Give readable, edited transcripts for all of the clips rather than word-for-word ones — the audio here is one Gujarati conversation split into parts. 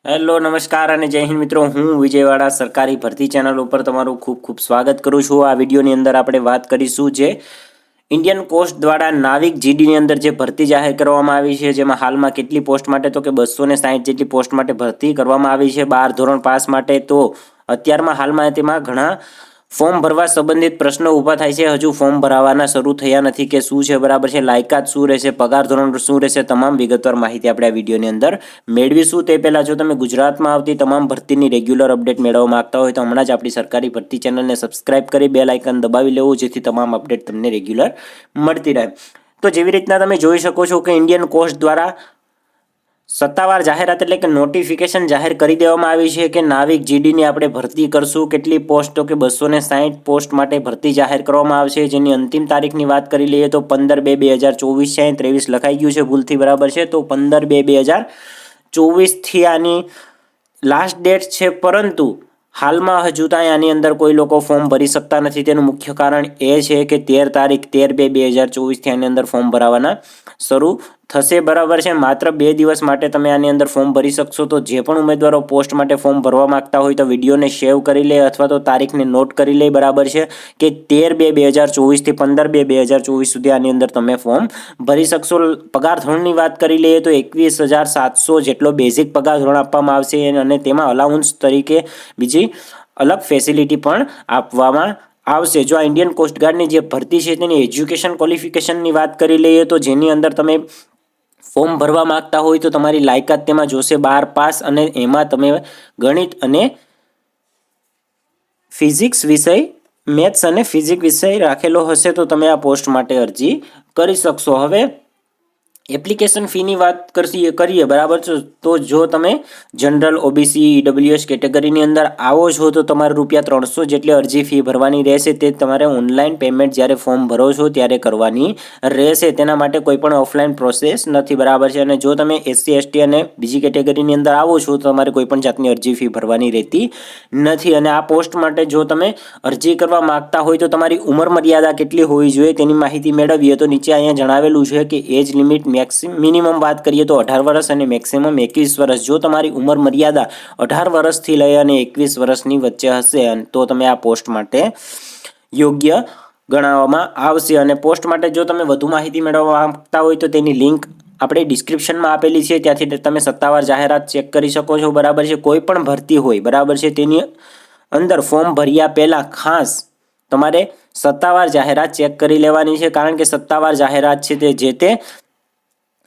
હેલો નમસ્કાર અને જય હિન્દ મિત્રો, હું વિજયવાડા સરકારી ભરતી ચેનલ ઉપર તમારું ખૂબ ખૂબ સ્વાગત કરું છું। આ વિડીયોની અંદર આપણે વાત કરીશું જે ઇન્ડિયન કોસ્ટ દ્વારા નાવિક જીડીની અંદર જે ભરતી જાહેર કરવામાં આવી છે, જેમાં હાલમાં કેટલી પોસ્ટ માટે તો કે 260 જેટલી પોસ્ટ માટે ભરતી કરવામાં આવી છે 12 ધોરણ પાસ માટે। તો અત્યારમાં હાલમાં તેમાં ઘણા ફોર્મ ભરવા સંબંધિત પ્રશ્નો ઊભા થાય છે। હજુ ફોર્મ ભરાવાના શરૂ થયા નથી કે શું છે, બરાબર છે, લાયકાત શું રહેશે, પગાર ધોરણ શું રહેશે, તમામ વિગતવાર માહિતી આપણે આ વિડીયોની અંદર મેળવીશું। તે પહેલાં જો તમે ગુજરાતમાં આવતી તમામ ભરતીની રેગ્યુલર અપડેટ મેળવવા માંગતા હોય તો હમણાં જ આપણી સરકારી ભરતી ચેનલને સબસ્ક્રાઇબ કરી બેલ આઇકન દબાવી લેવું, જેથી તમામ અપડેટ તમને રેગ્યુલર મળતી રહે। તો જેવી રીતના તમે જોઈ શકો છો કે ઇન્ડિયન કોસ્ટ દ્વારા સત્તાવાર જાહેરાત એટલે કે નોટિફિકેશન જાહેર કરી દેવામાં આવી છે કે નાવિક જીડીની આપણે ભરતી કરશું। કેટલી પોસ્ટ તો કે 260 પોસ્ટ માટે ભરતી જાહેર કરવામાં આવશે, જેની અંતિમ તારીખની વાત કરી લઈએ તો 15/2/2024 છે। 23 લખાઈ ગયું છે ભૂલથી, બરાબર છે, તો 15/2/2024 થી આની લાસ્ટ ડેટ છે, પરંતુ હાલમાં હજુ ત્યાં આની અંદર કોઈ લોકો ફોર્મ ભરી શકતા નથી। તેનું મુખ્ય કારણ એ છે કે 13/2/2024 થી આની અંદર ફોર્મ ભરાવાના શરૂ થશે, બરાબર છે। માત્ર 2 દિવસ માટે તમે આની અંદર ફોર્મ ભરી શકશો। તો જે પણ ઉમેદવારો પોસ્ટ માટે ફોર્મ ભરવા માંગતા હોય તો વિડીયોને સેવ કરી લે અથવા તો તારીખને નોટ કરી લે, બરાબર છે, કે 13/2/2024 થી 15/2/2024 સુધી આની અંદર તમે ફોર્મ ભરી શકશો। પગાર ધોરણની વાત કરી લઈએ તો 21,700 જેટલો બેઝિક પગાર ધોરણ આપવામાં આવશે અને તેમાં અલાઉન્સ તરીકે બીજી અલગ ફેસિલિટી પણ આપવામાં આવશે। જો આ ઇન્ડિયન કોસ્ટગાર્ડની જે ભરતી છે તેની એજ્યુકેશન ક્વોલિફિકેશનની વાત કરી લઈએ તો જેની અંદર તમે ફોર્મ ભરવા માંગતા હોય તો તમારી લાયકાત તેમાં જોશે 12 પાસ, અને એમાં તમે ગણિત અને ફિઝિક્સ વિષય, મેથ્સ અને ફિઝિક્સ વિષય રાખેલો હશે તો તમે આ પોસ્ટ માટે અરજી કરી શકશો। હવે એપ્લિકેશન ફીની વાત કરીએ, બરાબર છે, તો જો તમે જનરલ, ઓબીસી, ઈડબ્લ્યુએસ કેટેગરીની અંદર આવો છો તો તમારે ₹300 જેટલી અરજી ફી ભરવાની રહેશે। તે તમારે ઓનલાઈન પેમેન્ટ જ્યારે ફોર્મ ભરો છો ત્યારે કરવાની રહેશે, તેના માટે કોઈ પણ ઓફલાઈન પ્રોસેસ નથી, બરાબર છે। અને જો તમે એસસી, એસટી અને બીજી કેટેગરીની અંદર આવો છો તો તમારે કોઈ પણ જાતની અરજી ફી ભરવાની રહેતી નથી। અને આ પોસ્ટ માટે જો તમે અરજી કરવા માંગતા હોય તો તમારી ઉંમર મર્યાદા કેટલી હોવી જોઈએ તેની માહિતી મેળવીએ તો નીચે અહીંયા જણાવેલું છે કે એજ લિમિટ મિનિમમ વાત કરીએ તો 18 વર્ષ અને મેક્સિમમ 21 વર્ષ। જો તમારી ઉંમર મર્યાદા 18 વર્ષથી લઈ અને 21 વર્ષની વચ્ચે હશે તો તમે આ પોસ્ટ માટે યોગ્ય ગણાવવામાં આવશે। અને પોસ્ટ માટે જો તમે વધુ માહિતી મેળવવા માંગતા હોય તો તેની લિંક આપણે ડિસ્ક્રિપ્શનમાં આપેલી છે, ત્યાંથી તમે સત્તાવાર જાહેરાત ચેક કરી શકો છો, બરાબર છે। કોઈ પણ ભરતી હોય, બરાબર છે, તેની અંદર ફોર્મ ભર્યા પહેલાં ખાસ તમારે સત્તાવાર જાહેરાત ચેક કરી લેવાની છે, કારણ કે સત્તાવાર જાહેરાત છે તે જે તે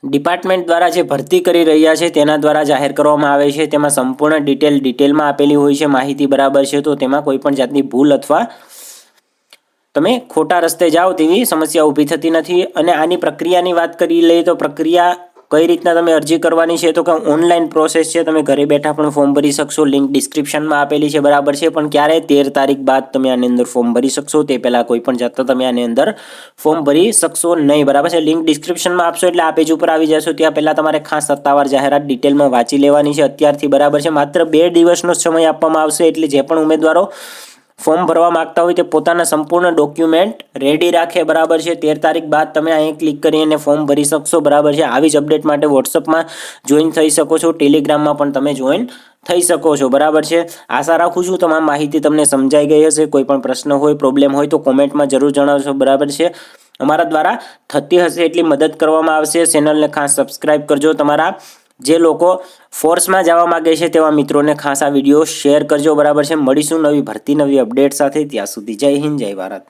ડિપાર્ટમેન્ટ દ્વારા જે ભરતી કરી રહ્યા છે તેના દ્વારા જાહેર કરવામાં આવે છે। તેમાં સંપૂર્ણ ડિટેલમાં આપેલી હોય છે માહિતી, બરાબર છે, તો તેમાં કોઈ પણ જાતની ભૂલ અથવા તમે ખોટા રસ્તે જાઓ તેવી સમસ્યા ઊભી થતી નથી। અને આની પ્રક્રિયાની વાત કરી લઈએ તો પ્રક્રિયા કઈ રીતના તમે અરજી કરવાની છે તો કે ઓનલાઈન પ્રોસેસ છે, તમે ઘરે બેઠા પણ ફોર્મ ભરી શકશો। લિંક ડિસ્ક્રિપ્શનમાં આપેલી છે, બરાબર છે, પણ ક્યારે 13 તારીખ બાદ તમે આની અંદર ફોર્મ ભરી શકશો, તે પહેલાં કોઈ પણ જાતના તમે આની અંદર ફોર્મ ભરી શકશો નહીં, બરાબર છે। લિંક ડિસ્ક્રિપ્શનમાં આપશો એટલે આ પેજ ઉપર આવી જશો, ત્યાં પહેલાં તમારે ખાસ સત્તાવાર જાહેરાત ડિટેલમાં વાંચી લેવાની છે અત્યારથી, બરાબર છે। માત્ર 2 દિવસનો સમય આપવામાં આવશે, એટલે જે પણ ઉમેદવારો ફોર્મ ભરવા માંગતા હોય તે પોતાના સંપૂર્ણ ડોક્યુમેન્ટ રેડી રાખે, બરાબર છે। 13 તારીખ બાદ તમે અહીં ક્લિક કરીને ફોર્મ ભરી શકશો, બરાબર છે। આવી જ અપડેટ માટે વોટ્સઅપમાં જોઈન થઈ શકો છો, ટેલિગ્રામમાં પણ તમે જોઈન થઈ શકો છો, બરાબર છે। આશા રાખું છું તમામ માહિતી તમને સમજાઈ ગઈ હશે। કોઈ પણ પ્રશ્ન હોય, પ્રોબ્લેમ હોય તો કોમેન્ટમાં જરૂર જણાવશો, બરાબર છે। અમારા દ્વારા થતી હશે એટલી મદદ કરવામાં આવશે। ચેનલને ખાસ સબસ્ક્રાઇબ કરજો। તમારા જે લોકો ફોર્સમાં જવા માંગે છે તેવા મિત્રોને ખાસ આ વિડીયો શેર કરજો, બરાબર છે। મળીશું નવી ભરતી, નવી અપડેટ સાથે, ત્યાં સુધી જય હિન્દ, જય ભારત।